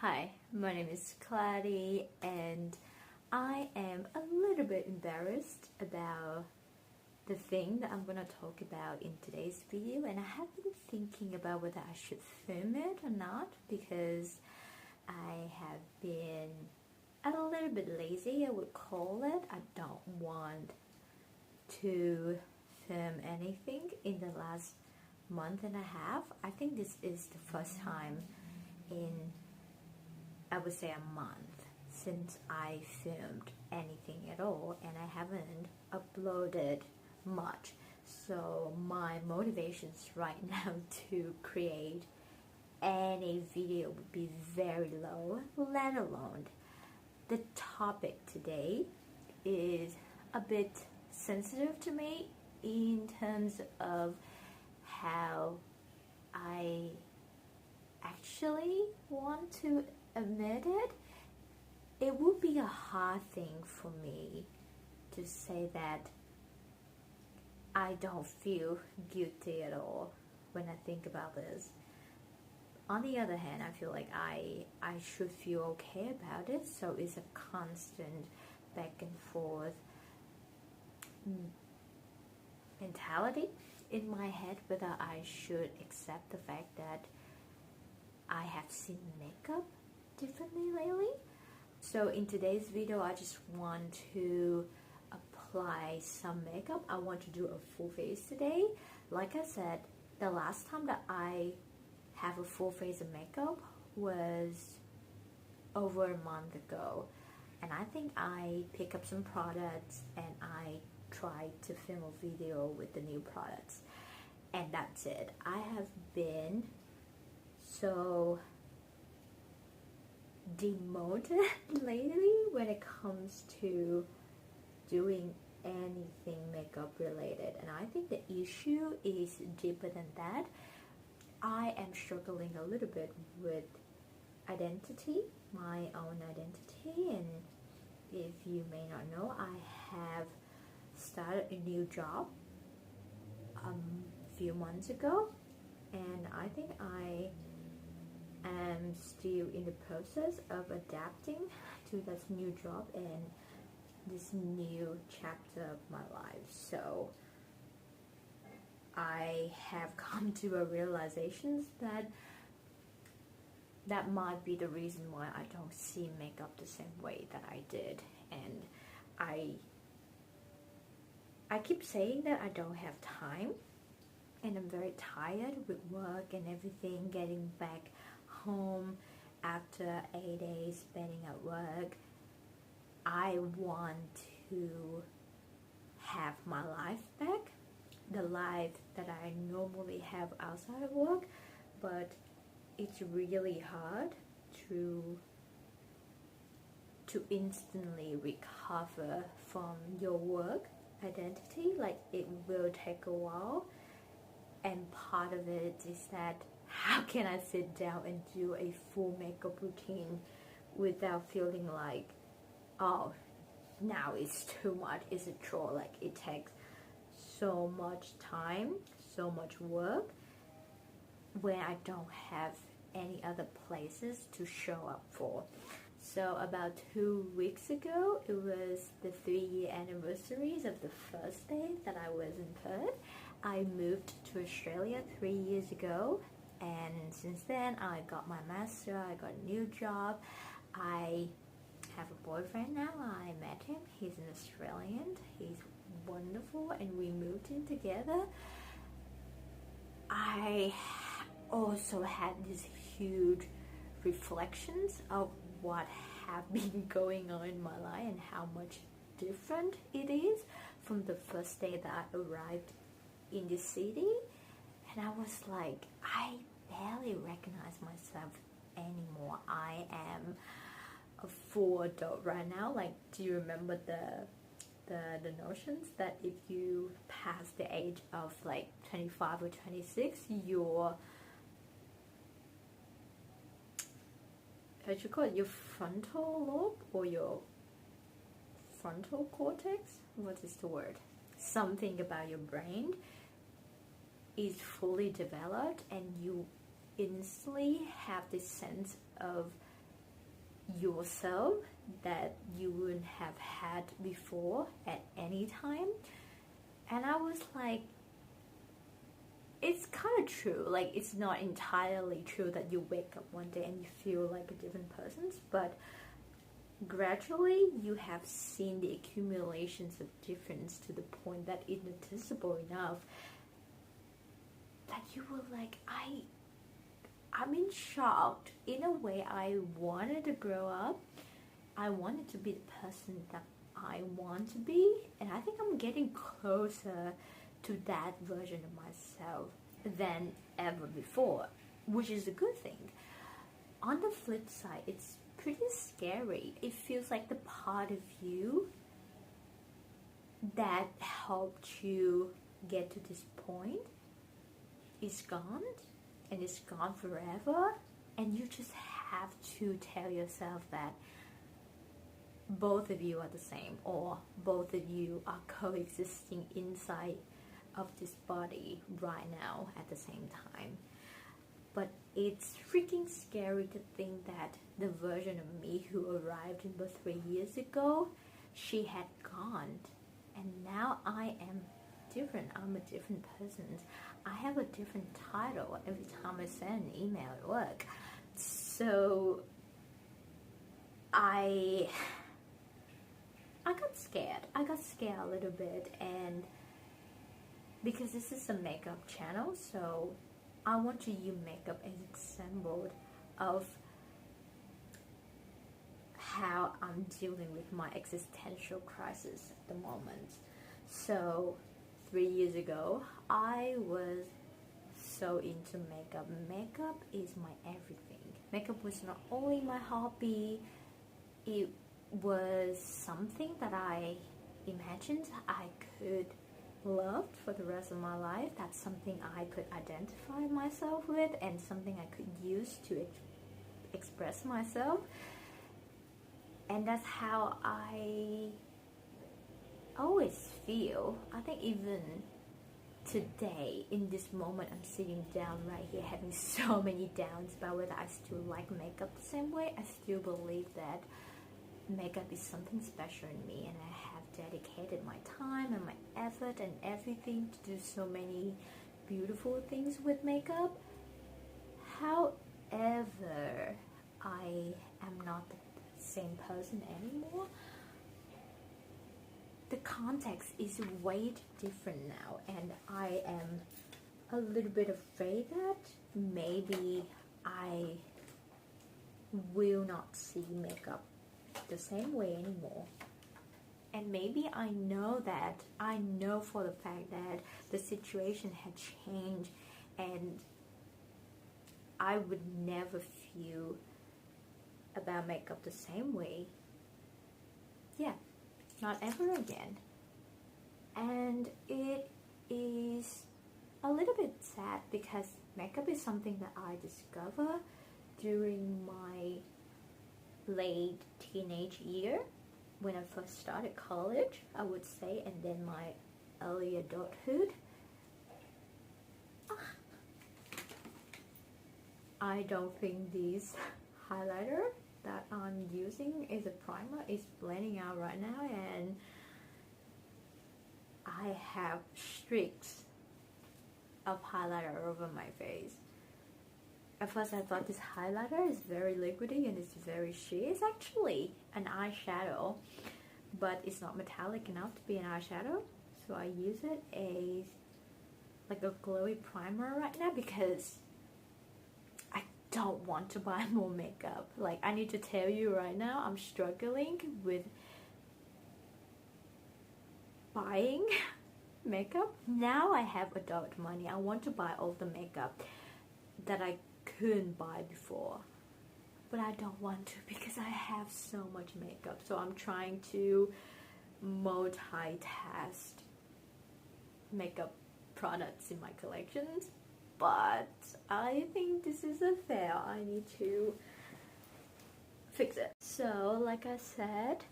Hi, my name is Claddy and I am a little bit embarrassed about the thing that I'm gonna talk about in today's video, and I have been thinking about whether I should film it or not because I have been a little bit lazy, I would call it. I don't want to film anything in the last month and a half. I think this is the first time in, I would say, a month since I filmed anything at all, and I haven't uploaded much. So my motivations right now to create any video would be very low, let alone the topic today is a bit sensitive to me in terms of how I actually want to admit it. It would be a hard thing for me to say that I don't feel guilty at all when I think about this. On the other hand, I feel like I should feel okay about it, so it's a constant back and forth mentality in my head whether I should accept the fact that I have seen makeup differently lately. So in today's video, I just want to apply some makeup. I want to do a full face today. Like I said, the last time that I have a full face of makeup was over a month ago, and I think I picked up some products and I tried to film a video with the new products, and that's it. I have been so demoted lately when it comes to doing anything makeup related, and I think the issue is deeper than that. I am struggling a little bit with identity, my own identity, and if you may not know, I have started a new job a few months ago, and I think I am still in the process of adapting to this new job and this new chapter of my life. So I have come to a realization that that might be the reason why I don't see makeup the same way that I did, and I keep saying that I don't have time, and I'm very tired with work and everything, getting back home after 8 days spending at work. I want to have my life back, the life that I normally have outside of work, but it's really hard to instantly recover from your work identity. Like, it will take a while, and part of it is that how can I sit down and do a full makeup routine without feeling like, oh, now it's too much, it's a chore. Like, it takes so much time, so much work, when I don't have any other places to show up for. So about 2 weeks ago, it was the 3-year anniversaries of the first day that I was in Perth. I moved to Australia 3 years ago, and since then I got my master, I got a new job, I have a boyfriend now. I met him, he's an Australian, he's wonderful, and we moved in together. I also had these huge reflections of what have been going on in my life and how much different it is from the first day that I arrived in the city. And I was like, I barely recognize myself anymore. I am a full adult right now. Like, do you remember the notions that if you pass the age of like 25 or 26, your, what you call it, your frontal lobe or your frontal cortex, what is the word, something about your brain is fully developed, and you instantly have this sense of yourself that you wouldn't have had before at any time. And I was like, it's kind of true. Like, it's not entirely true that you wake up one day and you feel like a different person, but gradually you have seen the accumulations of difference to the point that it's noticeable enough that you were like, I'm in shock. In a way, I wanted to grow up. I wanted to be the person that I want to be, and I think I'm getting closer to that version of myself than ever before, which is a good thing. On the flip side, it's pretty scary. It feels like the part of you that helped you get to this point is gone, and it's gone forever, and you just have to tell yourself that both of you are the same, or both of you are coexisting inside of this body right now at the same time. But it's freaking scary to think that the version of me who arrived in birth 3 years ago, she had gone, and now I am different. I'm a different person. I have a different title every time I send an email at work. So I got scared. I got scared a little bit, and because this is a makeup channel, so I want to use makeup as an example of how I'm dealing with my existential crisis at the moment. So 3 years ago, I was so into makeup. Makeup is my everything. Makeup was not only my hobby, it was something that I imagined I could love for the rest of my life. That's something I could identify myself with, and something I could use to express myself. And that's how I always feel. I think even today, in this moment, I'm sitting down right here having so many downs about whether I still like makeup the same way. I still believe that makeup is something special in me, and I have dedicated my time and my effort and everything to do so many beautiful things with makeup. However, I am not the same person anymore. The context is way different now, and I am a little bit afraid that maybe I will not see makeup the same way anymore. And maybe I know for the fact that the situation had changed, and I would never feel about makeup the same way. Yeah, not ever again. And it is a little bit sad because makeup is something that I discovered during my late teenage year, when I first started college, I would say, and then my early adulthood. I don't think this highlighter that I'm using is a primer. It's blending out right now, and I have streaks of highlighter over my face. At first I thought this highlighter is very liquidy and it's very sheer. It's actually an eyeshadow, but it's not metallic enough to be an eyeshadow. So I use it as like a glowy primer right now because I don't want to buy more makeup. Like, I need to tell you right now, I'm struggling with buying makeup. Now I have adult money. I want to buy all the makeup that I couldn't buy before, but I don't want to because I have so much makeup. So I'm trying to multitask makeup products in my collections, but I think this is a fail. I need to fix it. So like I said,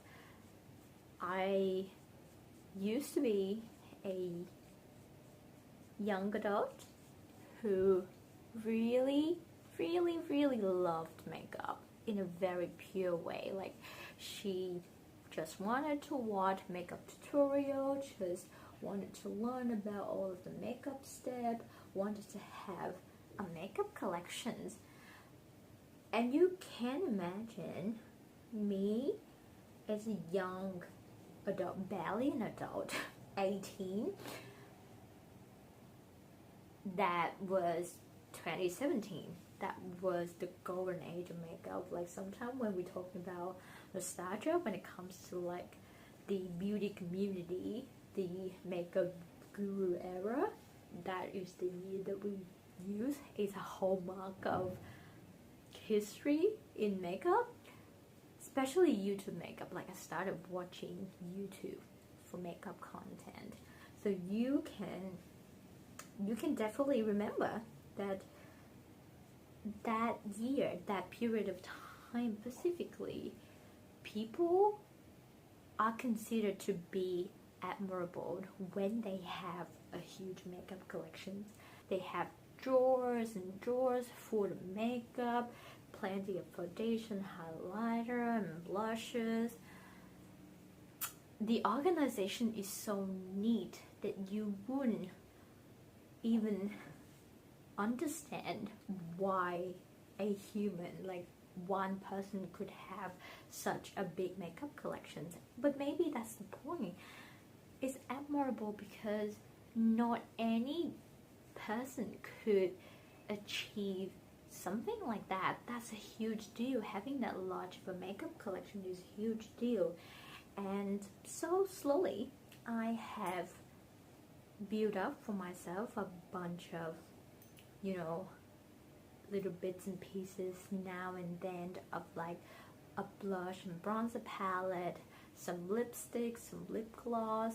I used to be a young adult who really loved makeup. in a very pure way. Like she just wanted to watch makeup tutorial, just wanted to learn about all of the makeup step, wanted to have a makeup collections. And you can imagine me as a young adult, barely an adult, 18. That was 2017. That was the golden age of makeup. Like sometimes when we're talking about nostalgia, when it comes to like the beauty community, the makeup guru era, that is the year that we use. It's a hallmark of history in makeup, especially YouTube makeup. Like I started watching YouTube for makeup content, so you can definitely remember that year, that period of time specifically, people are considered to be admirable when they have a huge makeup collection. They have drawers and drawers full of makeup, plenty of foundation, highlighter, and blushes. The organization is so neat that you wouldn't even understand why a human, like one person, could have such a big makeup collection. But maybe that's the point. It's admirable because not any person could achieve something like that. That's a huge deal. Having that large of a makeup collection is a huge deal. And so slowly I have built up for myself a bunch of, you know, little bits and pieces now and then of like a blush and bronzer palette, some lipstick, some lip gloss,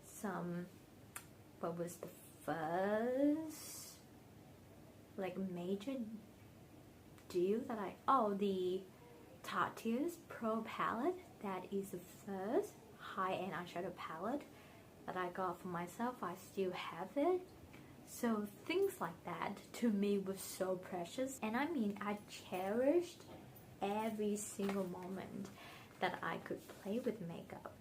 some, what was the first like major deal that the Tattia's Pro palette. That is the first high-end eyeshadow palette that I got for myself. I still have it. So things like that to me was so precious, and I mean I cherished every single moment that I could play with makeup.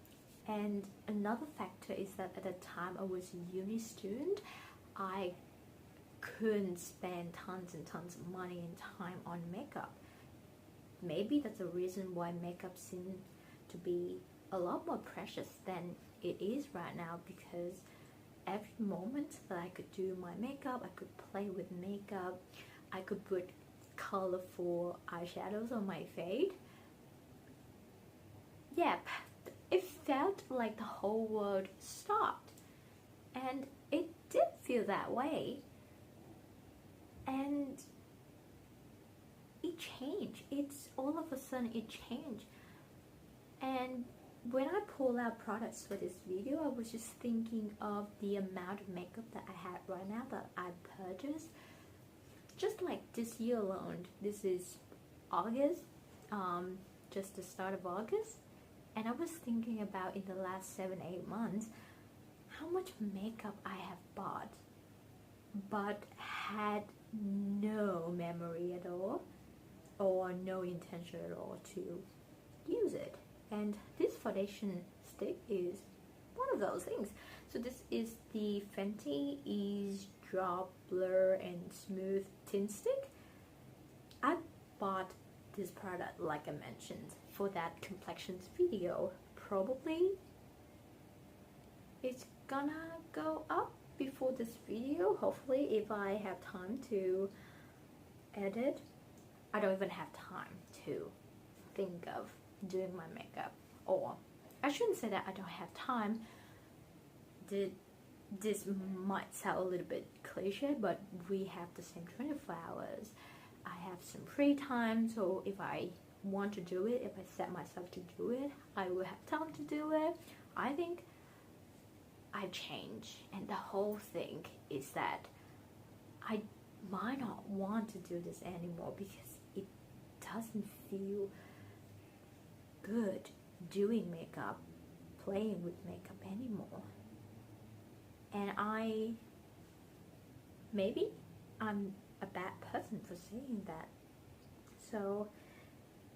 And another factor is that at the time I was a uni student, I couldn't spend tons and tons of money and time on makeup. Maybe that's the reason why makeup seemed to be a lot more precious than it is right now, because every moment that I could do my makeup, I could play with makeup, I could put colorful eyeshadows on my face. Yep, it felt like the whole world stopped, and it did feel that way. And it changed. It's all of a sudden it changed. And when I pull out products for this video, I was just thinking of the amount of makeup that I had right now that I purchased just like this year alone. This is August, just the start of August, and I was thinking about in the last 7-8 months how much makeup I have bought but had no memory at all or no intention at all to use it. And this foundation stick is one of those things. So this is the Fenty Eaze Drop Blur and Smooth Tint Stick. I bought this product, like I mentioned, for that complexions video. Probably it's gonna go up before this video, hopefully, if I have time to edit. I don't even have time to think of doing my makeup, or I shouldn't say that I don't have time. This might sound a little bit cliche, but we have the same 24 hours. I have some free time, so if I want to do it, if I set myself to do it, I will have time to do it. I think I change, and the whole thing is that I might not want to do this anymore because it doesn't feel good doing makeup, playing with makeup anymore. And maybe I'm a bad person for saying that. So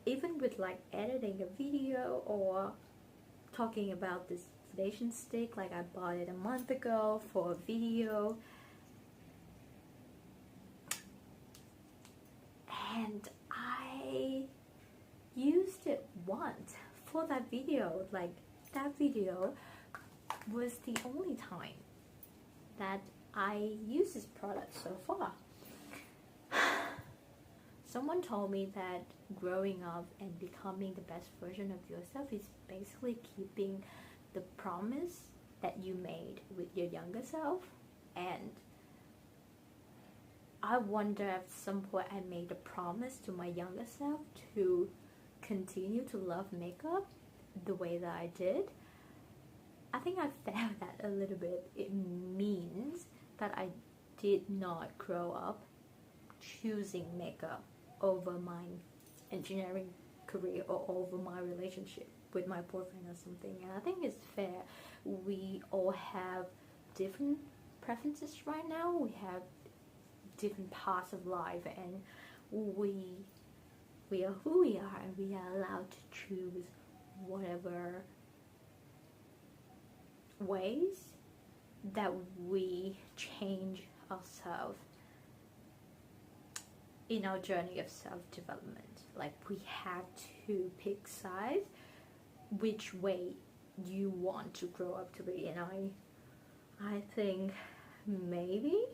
even with like editing a video or talking about this foundation stick, like I bought it a month ago for a video, and I used it once for that video. Like that video was the only time that I used this product so far. Someone told me that growing up and becoming the best version of yourself is basically keeping the promise that you made with your younger self. And I wonder if at some point I made a promise to my younger self to continue to love makeup the way that I did. I think I failed that a little bit. It means that I did not grow up choosing makeup over my engineering career or over my relationship with my boyfriend or something. And I think it's fair. We all have different preferences right now. We have different parts of life, and we are who we are, and we are allowed to choose whatever ways that we change ourselves in our journey of self-development. Like, we have to pick sides which way you want to grow up to be. And I think maybe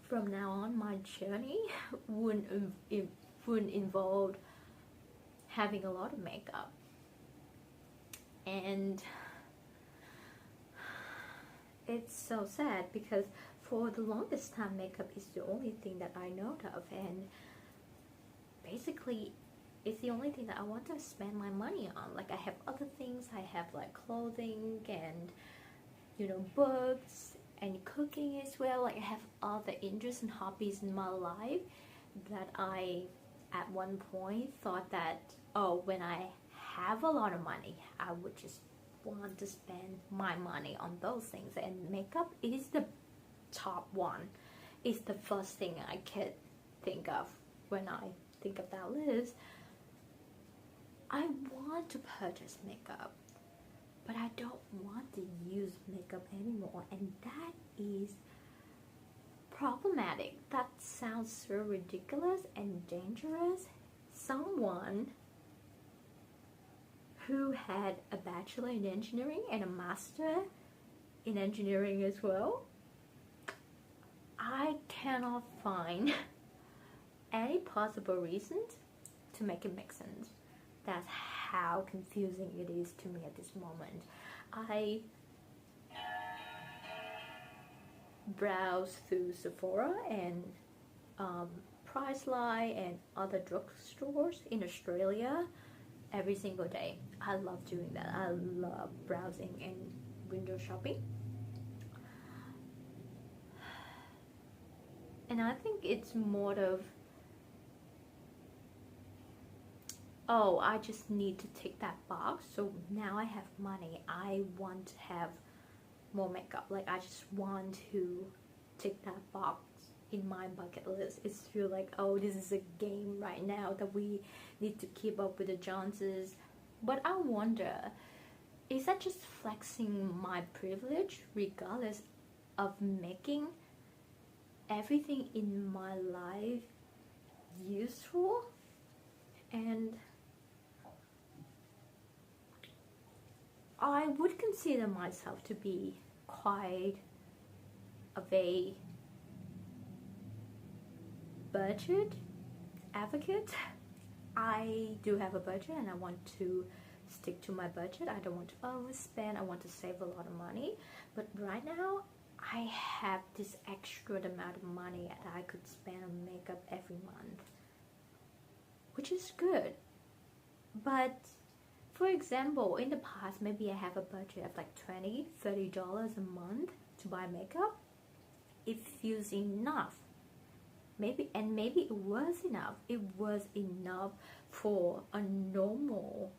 from now on my journey wouldn't involve having a lot of makeup. And it's so sad because for the longest time makeup is the only thing that I know of, and basically it's the only thing that I want to spend my money on. Like, I have other things. I have like clothing and, you know, books and cooking as well. Like, I have other interests and hobbies in my life that I at one point thought that, oh, when I have a lot of money, I would just want to spend my money on those things. And makeup is the top one. It's the first thing I could think of when I think of that list. I want to purchase makeup, but I don't want to use makeup anymore, and that is problematic. That sounds so ridiculous and dangerous. Someone who had a bachelor in engineering and a master in engineering as well, I cannot find any possible reasons to make it make sense. That's how confusing it is to me at this moment. I browse through Sephora and Priceline and other drugstores in Australia every single day. I love doing that. I love browsing and window shopping. And I think it's more of, oh, I just need to tick that box. So now I have money. I want to have more makeup. Like, I just want to tick that box in my bucket list. It's feel like, oh, this is a game right now that we need to keep up with the Joneses. But I wonder, is that just flexing my privilege regardless of making everything in my life useful? And I would consider myself to be quite of a budget advocate. I do have a budget and I want to stick to my budget. I don't want to overspend. I want to save a lot of money. But right now, I have this extra amount of money that I could spend on makeup every month, which is good. But for example, in the past, maybe I have a budget of like $20-30 a month to buy makeup. It feels enough. Maybe it was enough. It was enough for a normal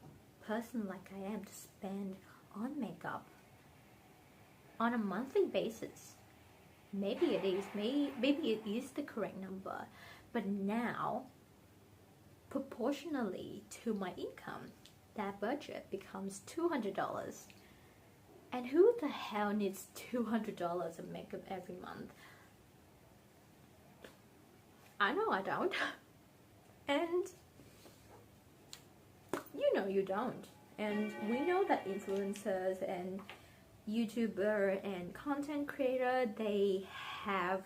person like I am to spend on makeup on a monthly basis. Maybe it is. Maybe it is the correct number. But now, proportionally to my income, that budget becomes $200. And who the hell needs $200 of makeup every month? I know I don't. And you know you don't. And we know that influencers and YouTuber and content creator, they have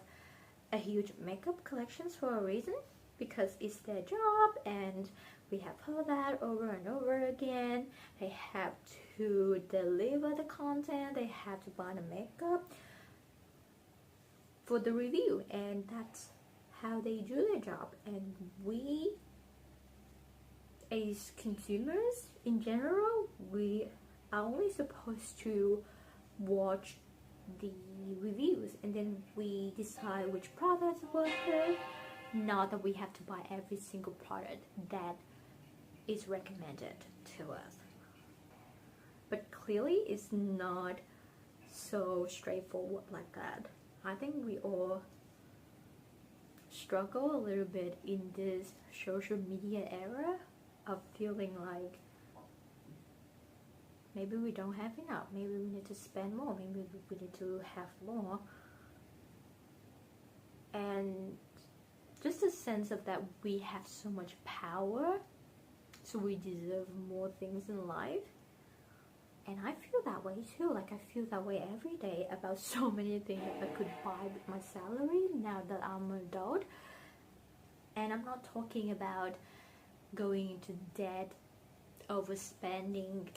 a huge makeup collections for a reason, because it's their job, and we have heard that over and over again. They have to deliver the content, they have to buy the makeup for the review, and that's how they do their job. And we as consumers in general, we are only supposed to watch the reviews and then we decide which product is worth it, not that we have to buy every single product that is recommended to us. But clearly it's not so straightforward like that. I think we all struggle a little bit in this social media era of feeling like maybe we don't have enough, maybe we need to spend more, maybe we need to have more, and just a sense of that we have so much power, so we deserve more things in life. And I feel that way too. Like I feel that way every day about so many things that I could buy with my salary now that I'm an adult. And I'm not talking about going into debt, overspending,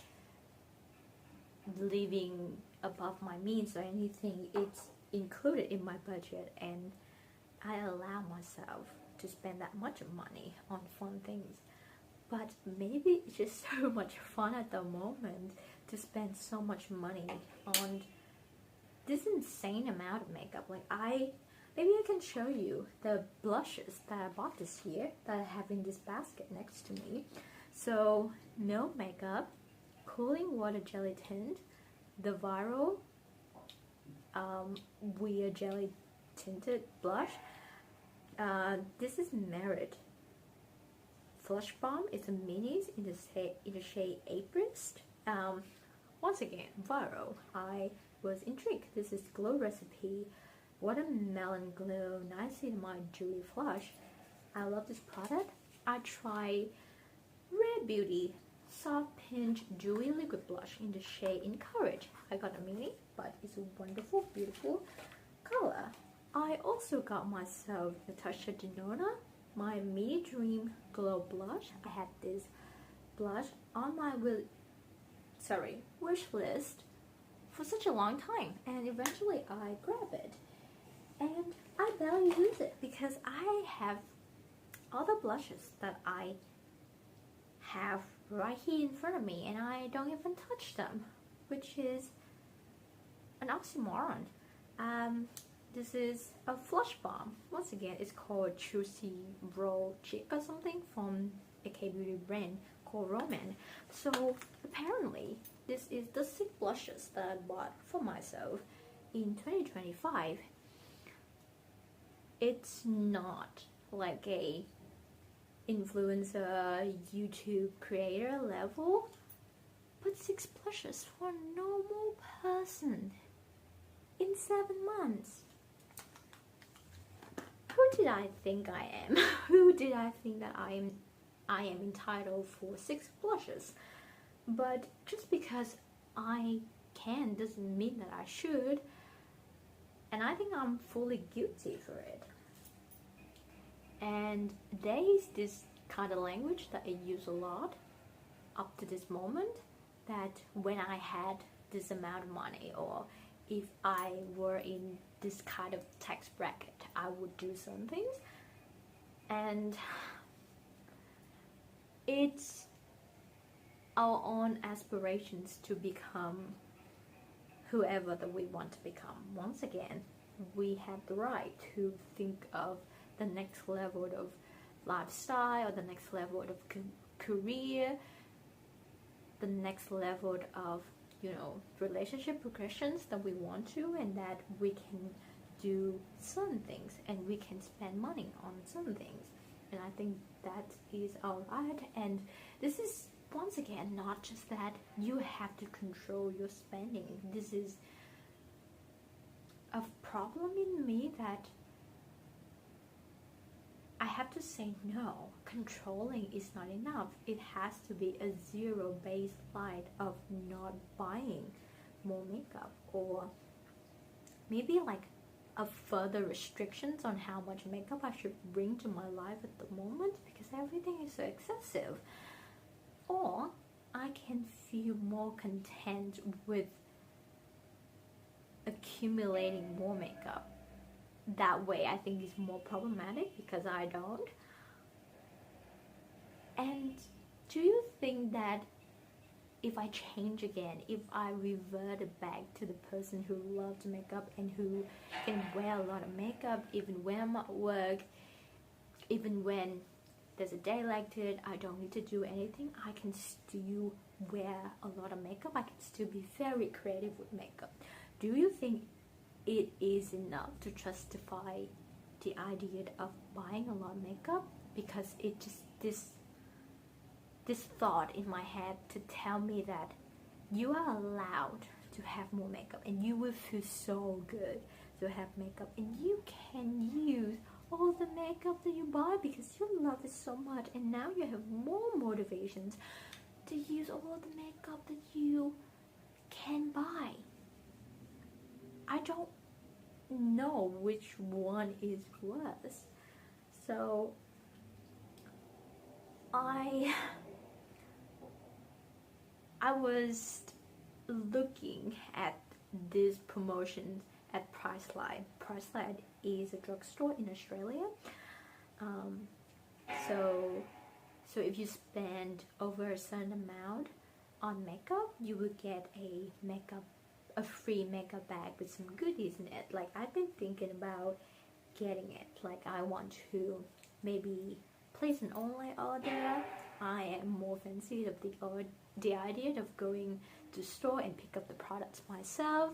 living above my means or anything. It's included in my budget, and I allow myself to spend that much money on fun things. But maybe it's just so much fun at the moment to spend so much money on this insane amount of makeup. Like maybe I can show you the blushes that I bought this year that I have in this basket next to me. So Milk Makeup Cooling Water Jelly Tint, the viral Weird Jelly Tinted blush. This is Merit Flush Balm. It's a minis in the shade Aprist. Once again, viral. I was intrigued. This is Glow Recipe Watermelon Glow Niacinamide Dewy Flush. I love this product. I tried Rare Beauty Soft Pinch Dewy Liquid Blush in the shade Encourage. I got a mini, but it's a wonderful, beautiful color. I also got myself Natasha Denona, my Mini Dream Glow Blush. I had this blush on my wish list for such a long time, and eventually I grabbed it. And I barely use it because I have other blushes that I have right here in front of me and I don't even touch them, which is an oxymoron. This is a Flush Balm. Once again, it's called Juicy Roll Chick or something from a K-beauty brand called Roman. So apparently this is the 6 blushes that I bought for myself in 2025. It's not like a influencer, YouTube creator level, but 6 blushes for a normal person in 7 months. Who did I think I am? Who did I think that I am entitled for 6 blushes? But just because I can doesn't mean that I should, and I think I'm fully guilty for it. And there is this kind of language that I use a lot up to this moment, that when I had this amount of money, or if I were in this kind of tax bracket, I would do some things. And it's our own aspirations to become whoever that we want to become. Once again, we have the right to think of the next level of lifestyle, or the next level of career, the next level of, you know, relationship progressions that we want to, and that we can do some things and we can spend money on some things. and I think that is alright. And this is once again not just that you have to control your spending. This is a problem in me that I have to say no. Controlling is not enough. It has to be a zero baseline of not buying more makeup, or maybe like a further restrictions on how much makeup I should bring to my life at the moment, because everything is so excessive. Or I can feel more content with accumulating more makeup. That way I think is more problematic, because I don't. And do you think that if I change again, if I revert back to the person who loves makeup and who can wear a lot of makeup even when I'm at work, even when there's a day like that, I don't need to do anything, I can still wear a lot of makeup, I can still be very creative with makeup. Do you think it is enough to justify the idea of buying a lot of makeup? Because it just, this thought in my head to tell me that you are allowed to have more makeup and you will feel so good to have makeup, and you can use all the makeup that you buy because you love it so much, and now you have more motivations to use all the makeup that you can buy. I don't know which one is worse. So I was looking at these promotions at Priceline. Priceline is a drugstore in Australia. So if you spend over a certain amount on makeup, you will get a free makeup bag with some goodies in it. Like, I've been thinking about getting it. Like, I want to maybe place an online order. I am more fancy of the idea of going to store and pick up the products myself.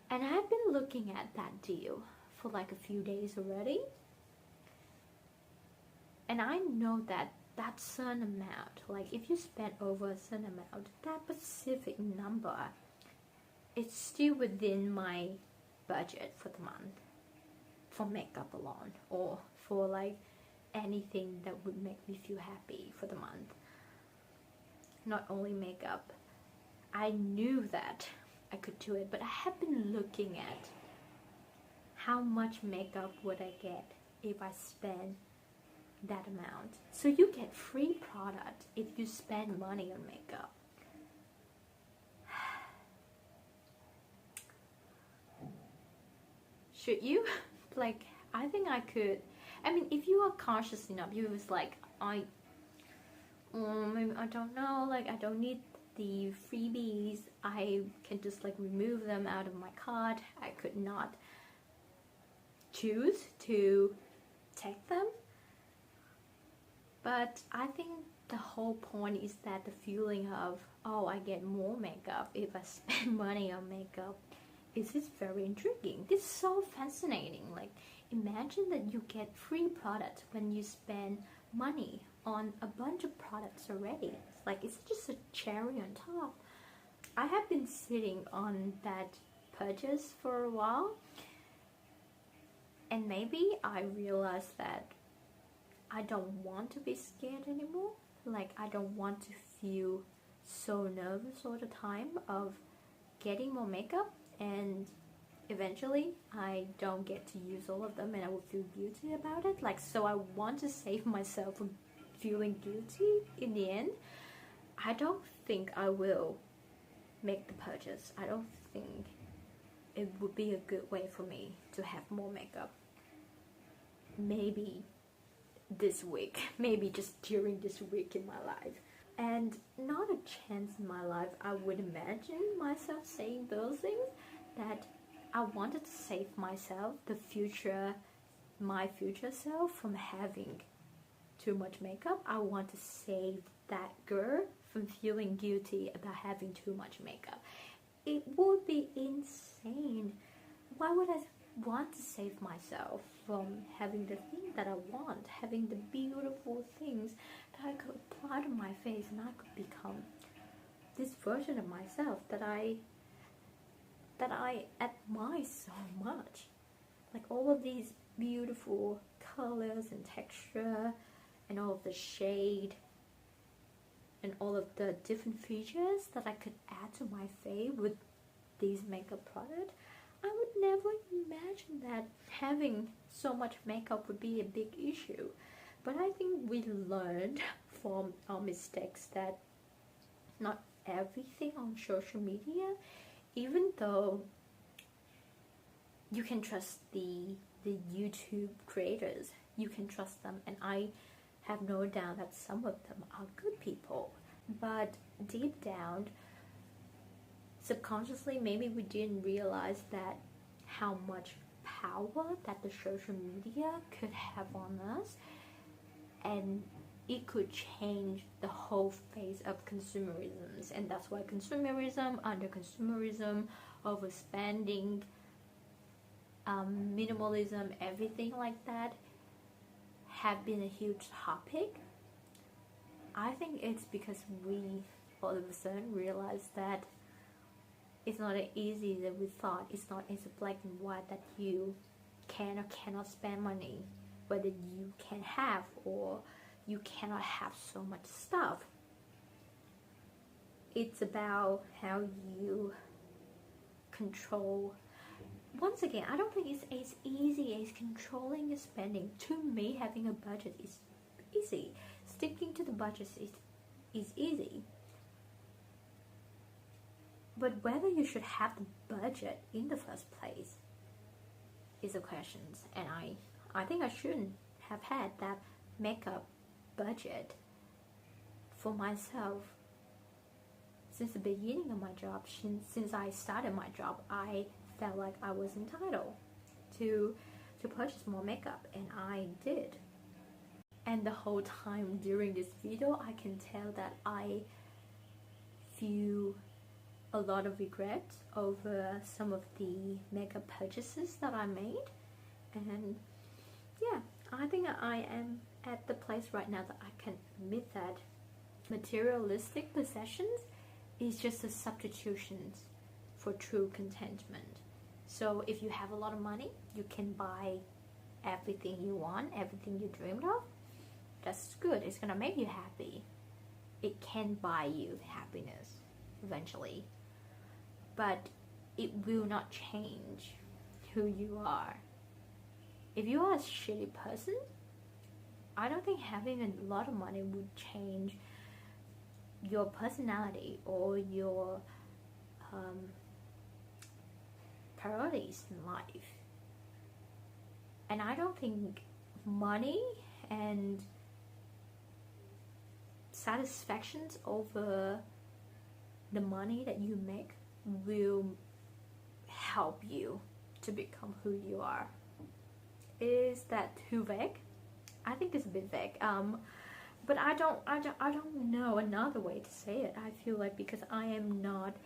And I've been looking at that deal for like a few days already. And I know that that certain amount, like if you spend over a certain amount, that specific number, it's still within my budget for the month for makeup alone, or for like anything that would make me feel happy for the month. Not only makeup. I knew that I could do it, but I have been looking at how much makeup would I get if I spend that amount. So you get free product if you spend money on makeup. Should you? Like, I think I could. I mean, if you are conscious enough, you was like, maybe I don't know, like I don't need the freebies, I can just like remove them out of my cart. I could not choose to take them. But I think the whole point is that the feeling of, oh, I get more makeup if I spend money on makeup, is just very intriguing. This is so fascinating. Like, imagine that you get free products when you spend money on a bunch of products already. It's like, it's just a cherry on top. I have been sitting on that purchase for a while, and maybe I realized that I don't want to be scared anymore. Like, I don't want to feel so nervous all the time of getting more makeup, and eventually I don't get to use all of them and I will feel guilty about it. Like, so I want to save myself from feeling guilty in the end. I don't think I will make the purchase. I don't think it would be a good way for me to have more makeup. Maybe this week, maybe just during this week in my life. And not a chance in my life I would imagine myself saying those things, that I wanted to save myself, my future self, from having too much makeup. I want to save that girl from feeling guilty about having too much makeup. It would be insane. Why would I want to save myself? from having the thing that I want, having the beautiful things that I could apply to my face, and I could become this version of myself that I admire so much. Like all of these beautiful colors and texture and all of the shade and all of the different features that I could add to my face with these makeup products. I would never imagine that having so much makeup would be a big issue. But I think we learned from our mistakes that not everything on social media, even though you can trust the YouTube creators, you can trust them, and I have no doubt that some of them are good people, but deep down, subconsciously, maybe we didn't realize that how much power that the social media could have on us, and it could change the whole face of consumerism. And that's why consumerism, under consumerism, overspending, minimalism, everything like that have been a huge topic. I think it's because we all of a sudden realized that it's not as easy that we thought. It's not as black and white that you can or cannot spend money, whether you can have or you cannot have so much stuff. It's about how you control. Once again, I don't think it's as easy as controlling your spending. To me, having a budget is easy. Sticking to the budget is easy. But whether you should have the budget in the first place is a question. And I think I shouldn't have had that makeup budget for myself since the beginning of my job. Since I started my job, I felt like I was entitled to purchase more makeup, and I did. And the whole time during this video, I can tell that I feel a lot of regret over some of the makeup purchases that I made. And yeah, I think I am at the place right now that I can admit that materialistic possessions is just a substitution for true contentment. So if you have a lot of money, you can buy everything you want, everything you dreamed of. That's good. It's gonna make you happy. It can buy you happiness eventually, but it will not change who you are. If you are a shitty person, I don't think having a lot of money would change your personality or your priorities in life. And I don't think money and satisfactions over the money that you make will help you to become who you are. Is that too vague? I think it's a bit vague. But I don't know another way to say it. I feel like because I am not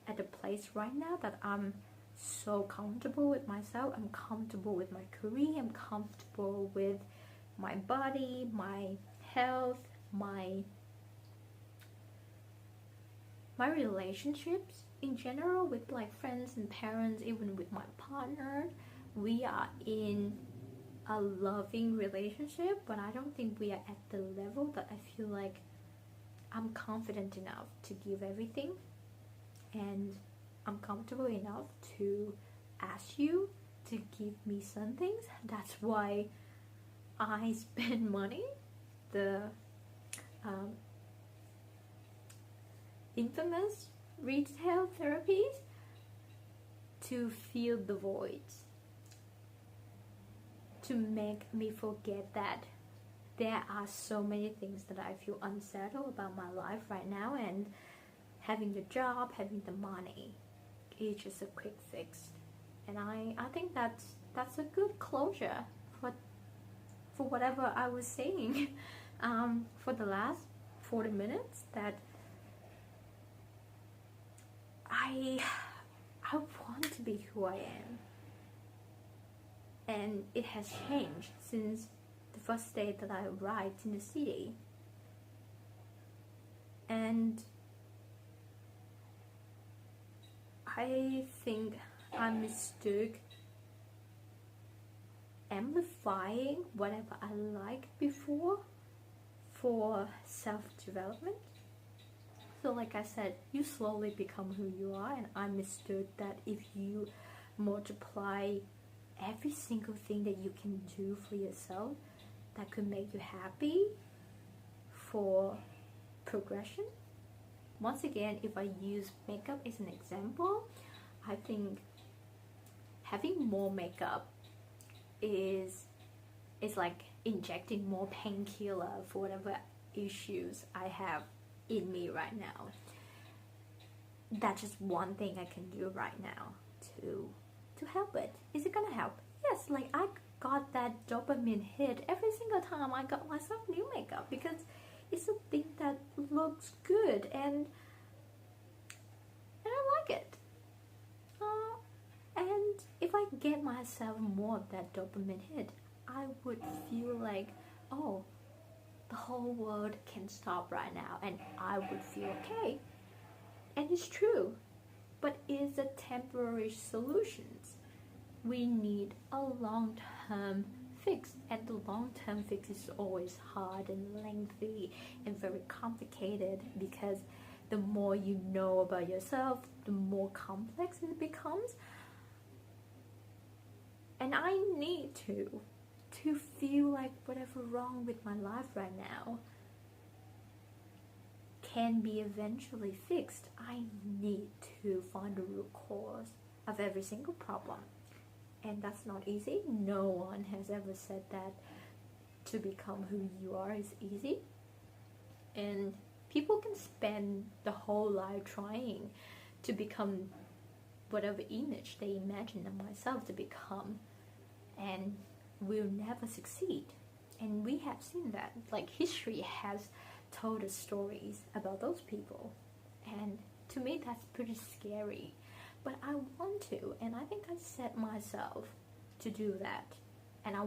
at a place right now that I'm so comfortable with myself. I'm comfortable with my career. I'm comfortable with my body, my health, my relationships in general with like friends and parents, even with my partner. We are in a loving relationship, but I don't think we are at the level that I feel like I'm confident enough to give everything, and I'm comfortable enough to ask you to give me some things. That's why I spend money, the infamous retail therapies, to fill the voids, to make me forget that there are so many things that I feel unsettled about my life right now, and having the job, having the money is just a quick fix. And I think that's a good closure for whatever I was saying for the last 40 minutes, that I want to be who I am. and it has changed since the first day that I arrived in the city. And I think I mistook amplifying whatever I liked before for self-development. So like I said, you slowly become who you are, and I mistook that if you multiply every single thing that you can do for yourself that could make you happy for progression. Once again, if I use makeup as an example, I think having more makeup is like injecting more painkiller for whatever issues I have in me right now. That's just one thing I can do right now to help it. Is it gonna help? Yes, like I got that dopamine hit every single time I got myself new makeup, because it's a thing that looks good and I like it. And if I get myself more of that dopamine hit, I would feel like, oh, the whole world can stop right now and I would feel okay. And it's true, but it's a temporary solution. We need a long-term fix, and the long-term fix is always hard and lengthy and very complicated, because the more you know about yourself, the more complex it becomes. And I need to feel like whatever wrong with my life right now can be eventually fixed. I need to find the root cause of every single problem. And that's not easy. No one has ever said that to become who you are is easy. And people can spend the whole life trying to become whatever image they imagine themselves to become, and will never succeed. And we have seen that. Like, history has told us stories about those people. And to me, that's pretty scary. But I want to, and I think I set myself to do that. And I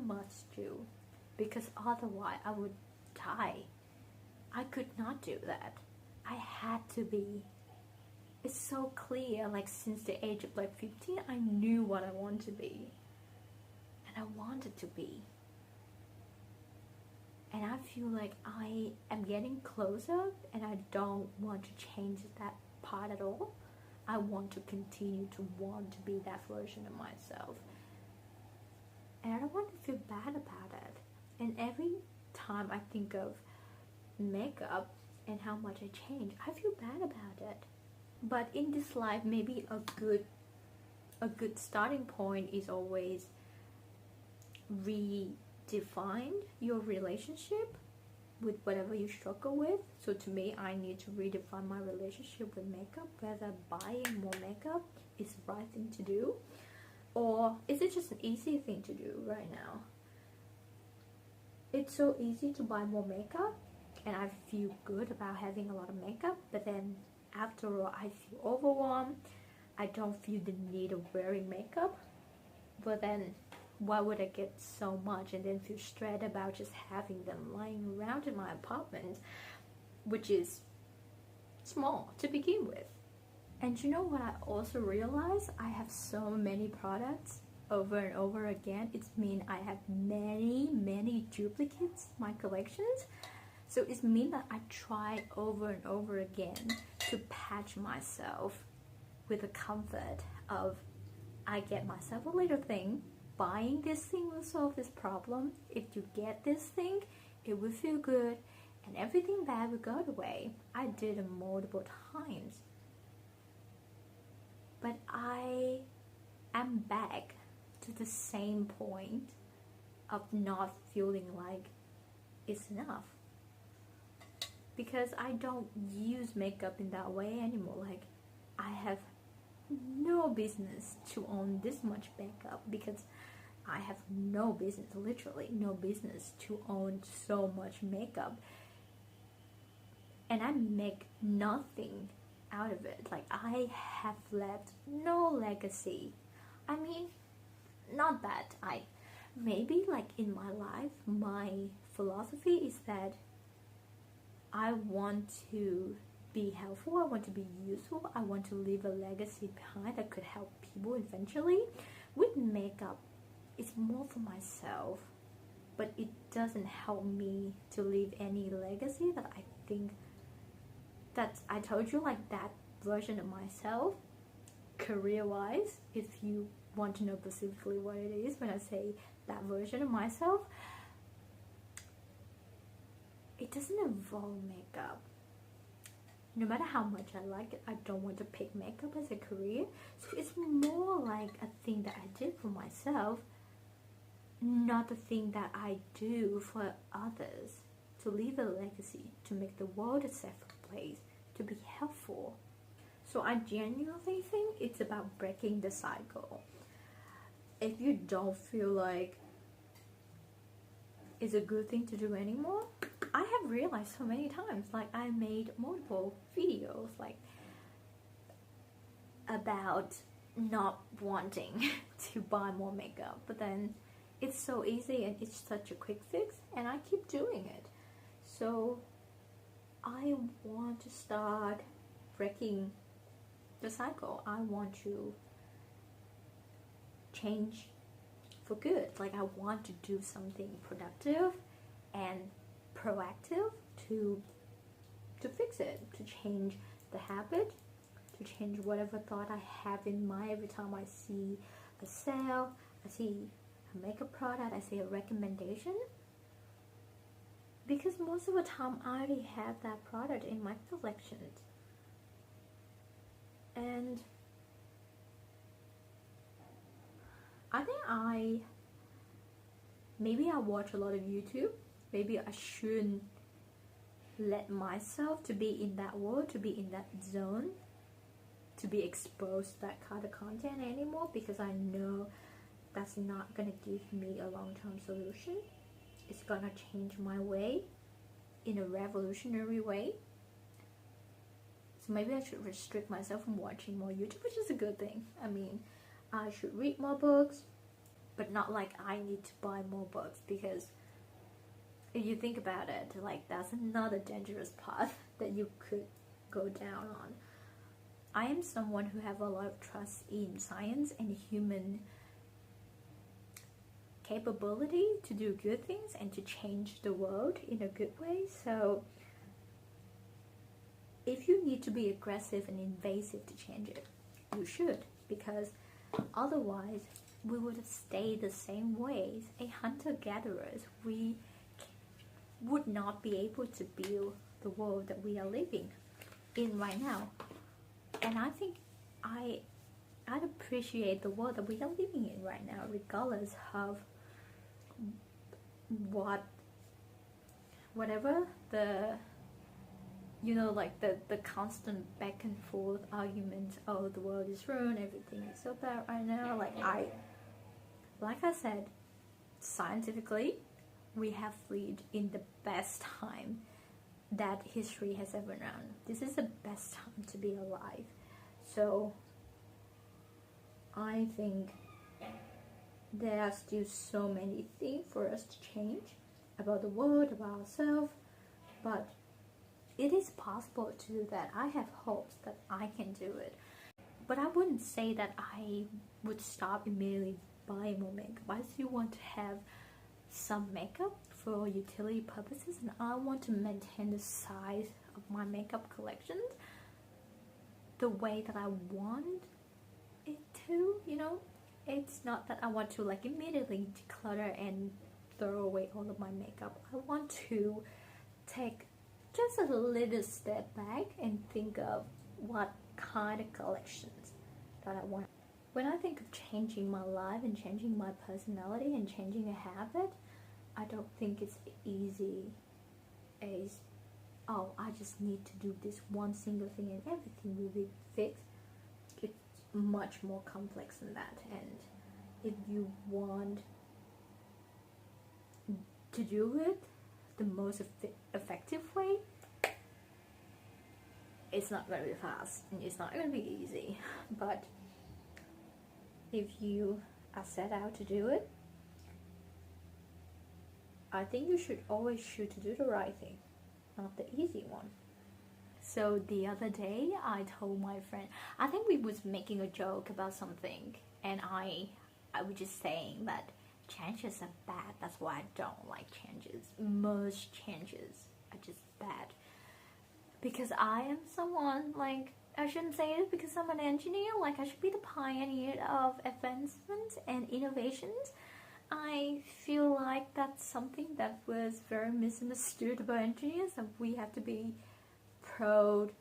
must do. Because otherwise I would die. I could not do that. I had to be. It's so clear, like since the age of like 15, I knew what I wanted to be. And I wanted to be. And I feel like I am getting closer, and I don't want to change that part at all. I want to continue to want to be that version of myself. And I don't want to feel bad about it. And every time I think of makeup and how much I change, I feel bad about it. But in this life, maybe a good starting point is always redefine your relationship with whatever you struggle with. So to me, I need to redefine my relationship with makeup, whether buying more makeup is the right thing to do, or is it just an easy thing to do right now. It's so easy to buy more makeup, and I feel good about having a lot of makeup, but then after all, I feel overwhelmed. I don't feel the need of wearing makeup. But then why would I get so much and then feel stressed about just having them lying around in my apartment, which is small to begin with? And you know what I also realized? I have so many products over and over again. It means I have many duplicates in my collections. So it means that I try over and over again to patch myself with the comfort of, I get myself a little thing. Buying this thing will solve this problem. If you get this thing, it will feel good, and everything bad will go away. I did it multiple times. But I am back to the same point of not feeling like it's enough. Because I don't use makeup in that way anymore. Like, I have no business to own this much makeup, because I have no business, literally no business to own so much makeup. And I make nothing out of it. Like, I have left no legacy. I mean, not that maybe like in my life, my philosophy is that I want to be helpful, I want to be useful, I want to leave a legacy behind that could help people eventually. With makeup, it's more for myself, but it doesn't help me to leave any legacy that I think that I told you, like that version of myself, career-wise, if you want to know specifically what it is when I say that version of myself, it doesn't involve makeup. No matter how much I like it, I don't want to pick makeup as a career. So it's more like a thing that I did for myself, not a thing that I do for others, to leave a legacy, to make the world a safer place, to be helpful. So I genuinely think it's about breaking the cycle. If you don't feel like it's a good thing to do anymore, I have realized so many times, like I made multiple videos like about not wanting to buy more makeup, but then it's so easy and it's such a quick fix, and I keep doing it. So I want to start breaking the cycle. I want to change for good. Like I want to do something productive and proactive to fix it, to change the habit, to change whatever thought I have in mind every time I see a sale, I see a makeup product, I see a recommendation. Because most of the time I already have that product in my collection. And I think maybe I watch a lot of YouTube. Maybe I shouldn't let myself to be in that world, to be in that zone, to be exposed to that kind of content anymore, because I know that's not gonna give me a long-term solution. It's gonna change my way in a revolutionary way. So maybe I should restrict myself from watching more YouTube, which is a good thing. I mean, I should read more books, but not like I need to buy more books, because if you think about it, like that's another dangerous path that you could go down on. I am someone who have a lot of trust in science and human capability to do good things and to change the world in a good way. So if you need to be aggressive and invasive to change it, you should, because otherwise we would stay the same ways. A hunter-gatherers, we would not be able to build the world that we are living in right now. And I think I'd appreciate the world that we are living in right now, regardless of whatever the, you know, like the constant back and forth argument, oh, the world is ruined, everything is so bad right now. Like I said, scientifically, we have lived in the best time that history has ever known. This is the best time to be alive. So I think there are still so many things for us to change about the world, about ourselves, but it is possible to do that. I have hopes that I can do it, but I wouldn't say that I would stop immediately buying more makeup. I still want to have some makeup for utility purposes, and I want to maintain the size of my makeup collections the way that I want it to, you know. It's not that I want to like immediately declutter and throw away all of my makeup. I want to take just a little step back and think of what kind of collections that I want. When I think of changing my life and changing my personality and changing a habit, I don't think it's easy as, oh, I just need to do this one single thing and everything will be fixed. It's much more complex than that, and if you want to do it the most effective way, it's not going to be fast and it's not going to be easy, but if you are set out to do it, I think you should always shoot to do the right thing, not the easy one. So the other day I told my friend, I think we was making a joke about something, and I was just saying that changes are bad. That's why I don't like changes. Most changes are just bad. Because I am someone, like, I shouldn't say it because I'm an engineer, like I should be the pioneer of advancements and innovations. I feel like that's something that was very misunderstood by engineers, and we have to be proud,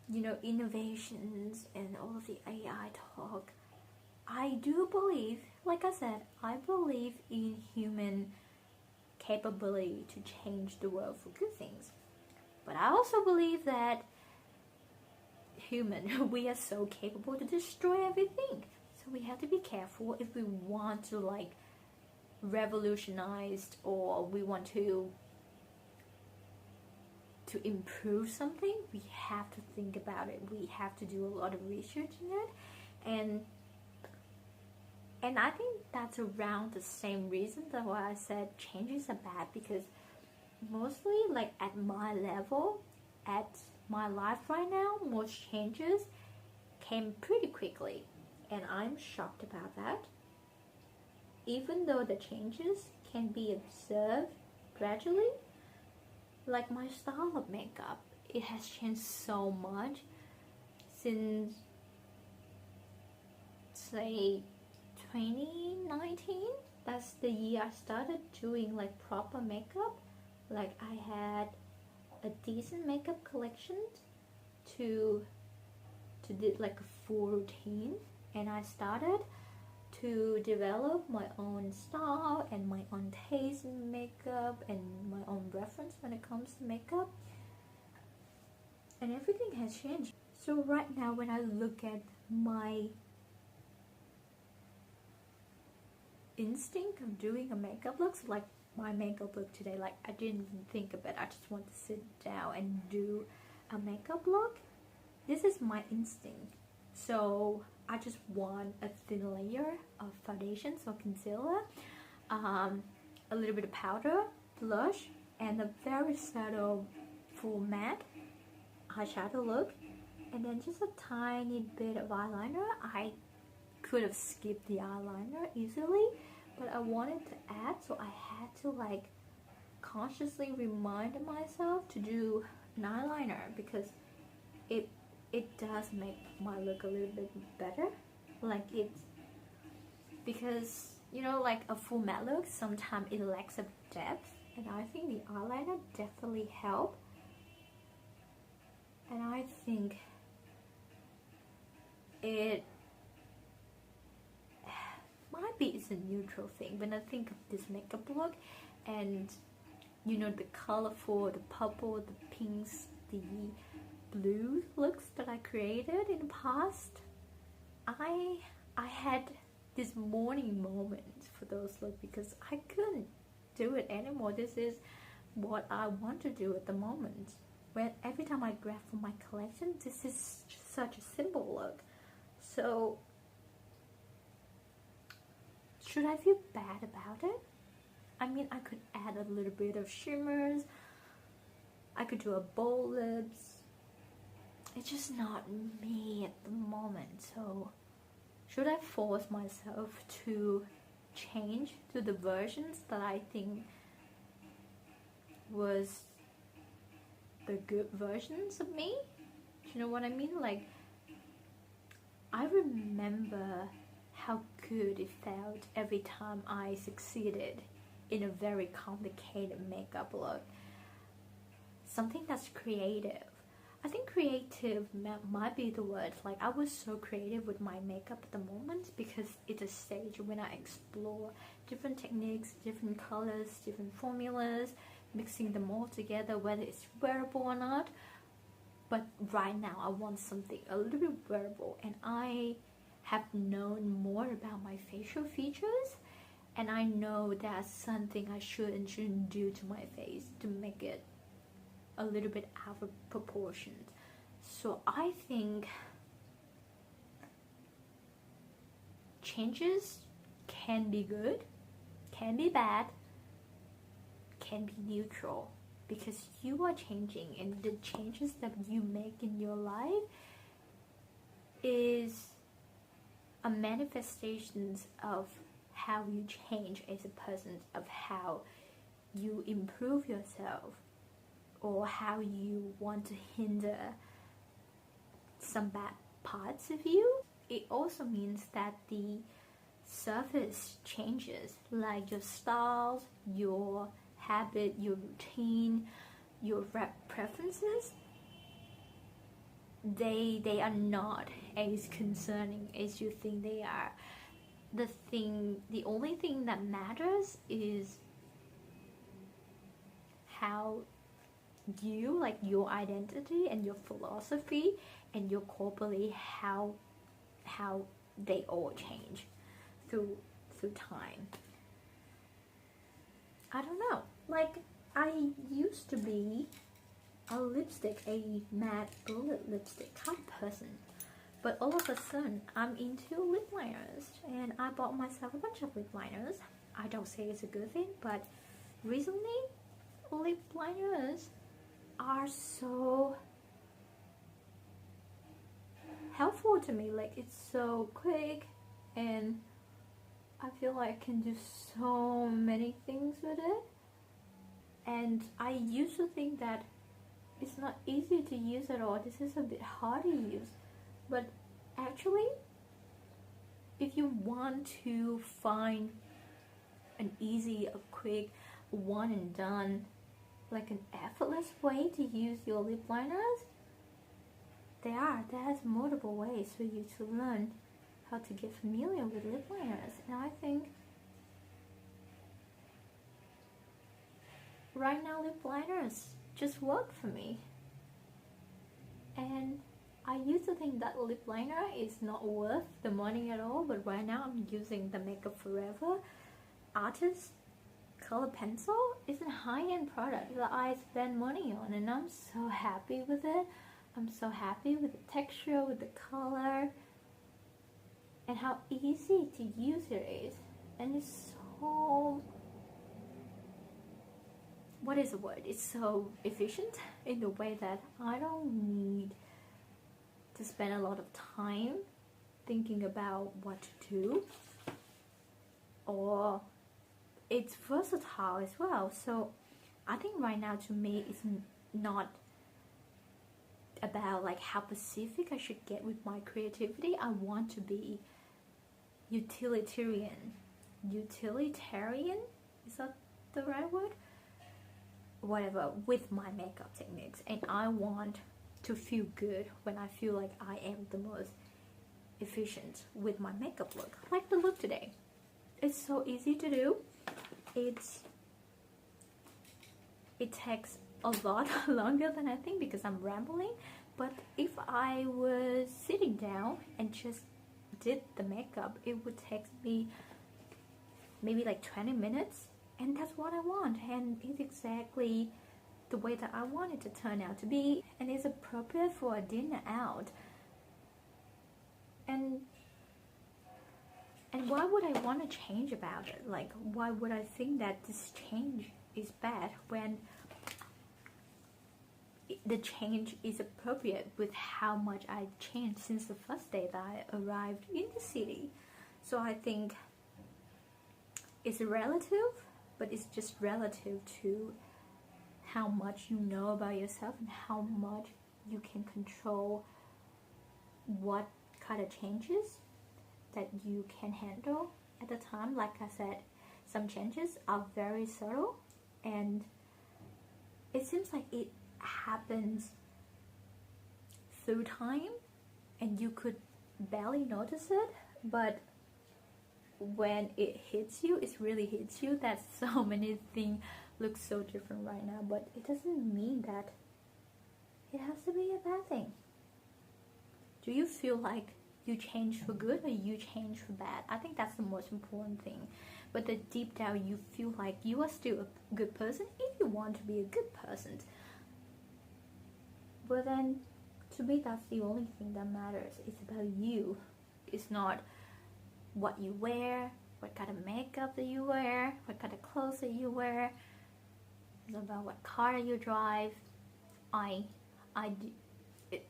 you know, innovations and all of the AI talk. I do believe, like I said, I believe in human capability to change the world for good things. But I also believe that we are so capable to destroy everything. So we have to be careful if we want to, like, revolutionize, or we want to improve something. We have to think about it. We have to do a lot of research in it, and I think that's around the same reason that why I said changes are bad, because mostly, like, at my level, at my life right now, most changes came pretty quickly, and I'm shocked about that. Even though the changes can be observed gradually, like my style of makeup, it has changed so much since, say, 2019. That's the year I started doing, like, proper makeup. Like, I had a decent makeup collection to do, like, a full routine, and I started to develop my own style and my own taste in makeup and my own reference when it comes to makeup, and everything has changed. So right now, when I look at my instinct of doing a makeup look, so like my makeup look today, like, I didn't even think of it, I just want to sit down and do a makeup look. This is my instinct. So I just want a thin layer of foundation, so concealer, a little bit of powder, blush, and a very subtle full matte eyeshadow look, and then just a tiny bit of eyeliner. I could have skipped the eyeliner easily, but I wanted to add, so I had to, like, consciously remind myself to do an eyeliner, because it does make my look a little bit better. Like, it's because, you know, like a full matte look, sometimes it lacks a depth, and I think the eyeliner definitely help. And I think it might be it's a neutral thing when I think of this makeup look, and, you know, the colorful, the purple, the pinks, the blue looks that I created in the past. I had this morning moment for those looks because I couldn't do it anymore. This is what I want to do at the moment. When every time I grab from my collection, this is such a simple look. So should I feel bad about it? I mean, I could add a little bit of shimmers. I could do a bold lips. It's just not me at the moment. So should I force myself to change to the versions that I think was the good versions of me? You know what I mean? Like, I remember how good it felt every time I succeeded in a very complicated makeup look. Something that's creative. I think creative might be the word. Like, I was so creative with my makeup at the moment because it's a stage when I explore different techniques, different colors, different formulas, mixing them all together, whether it's wearable or not. But right now I want something a little bit wearable, and I have known more about my facial features, and I know that's something I should and shouldn't do to my face to make it a little bit out of proportion. So I think changes can be good, can be bad, can be neutral, because you are changing, and the changes that you make in your life is a manifestation of how you change as a person, of how you improve yourself, or how you want to hinder some bad parts of you. It also means that the surface changes, like your styles, your habit, your routine, your preferences. They are not as concerning as you think they are. The only thing that matters is how you, like your identity and your philosophy and your core belief, how they all change through time. I don't know, like I used to be a matte bullet lipstick kind of person, but all of a sudden I'm into lip liners, and I bought myself a bunch of lip liners. I don't say it's a good thing, but recently lip liners are so helpful to me. Like, it's so quick, and I feel like I can do so many things with it. And I used to think that it's not easy to use at all. This is a bit hard to use, but actually, if you want to find an easy, a quick, one and done, like an effortless way to use your lip liners, there's multiple ways for you to learn how to get familiar with lip liners. And I think right now lip liners just work for me. And I used to think that lip liner is not worth the money at all, but right now I'm using the Makeup Forever Artist Color Pencil. It's a high-end product that I spend money on, and I'm so happy with it. I'm so happy with the texture, with the color, and how easy to use it is. And it's so, what is the word? It's so efficient in the way that I don't need to spend a lot of time thinking about what to do, or it's versatile as well. So I think right now, to me, it's not about like how specific I should get with my creativity. I want to be utilitarian, is that the right word? Whatever, with my makeup techniques. And I want to feel good when I feel like I am the most efficient with my makeup look. Like the look today, it's so easy to do. It takes a lot longer than I think because I'm rambling, but if I was sitting down and just did the makeup, it would take me maybe like 20 minutes, and that's what I want, and it's exactly the way that I want it to turn out to be, and it's appropriate for a dinner out. And why would I want to change about it? Like, why would I think that this change is bad when the change is appropriate with how much I changed since the first day that I arrived in the city? So I think it's relative, but it's just relative to how much you know about yourself and how much you can control what kind of changes that you can handle at the time. Like I said, some changes are very subtle, and it seems like it happens through time and you could barely notice it, but when it hits you, it really hits you that so many things look so different right now. But it doesn't mean that it has to be a bad thing. Do you feel like you change for good or you change for bad? I think that's the most important thing. But that deep down you feel like you are still a good person if you want to be a good person. But then, to me, that's the only thing that matters. It's about you. It's not what you wear, what kind of makeup that you wear, what kind of clothes that you wear. It's about what car you drive.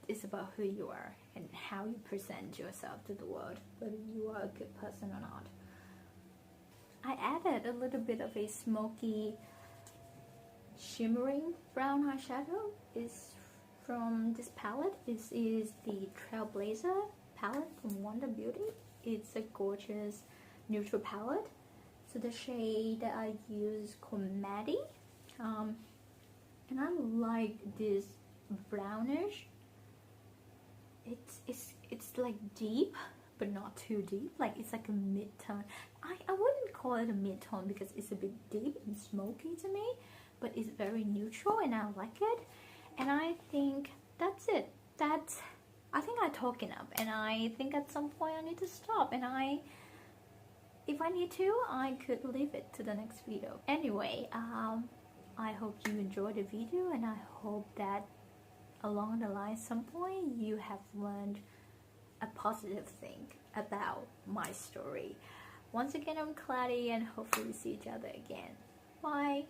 It's about who you are and how you present yourself to the world, whether you are a good person or not. I added a little bit of a smoky shimmering brown eyeshadow. Is from this palette. This is the Trailblazer palette from Wonder Beauty. It's a gorgeous neutral palette. So the shade that I use is called Maddie, and I like this brownish. It's like deep, but not too deep. Like it's like a mid-tone. I wouldn't call it a mid-tone because it's a bit deep and smoky to me, but it's very neutral and I like it. And I think that's it. I think I talk enough, and I think at some point I need to stop, and if I need to, I could leave it to the next video. Anyway, I hope you enjoyed the video, and I hope that along the line some point you have learned a positive thing about my story. Once again, I'm Claddy, and hopefully we see each other again. Bye!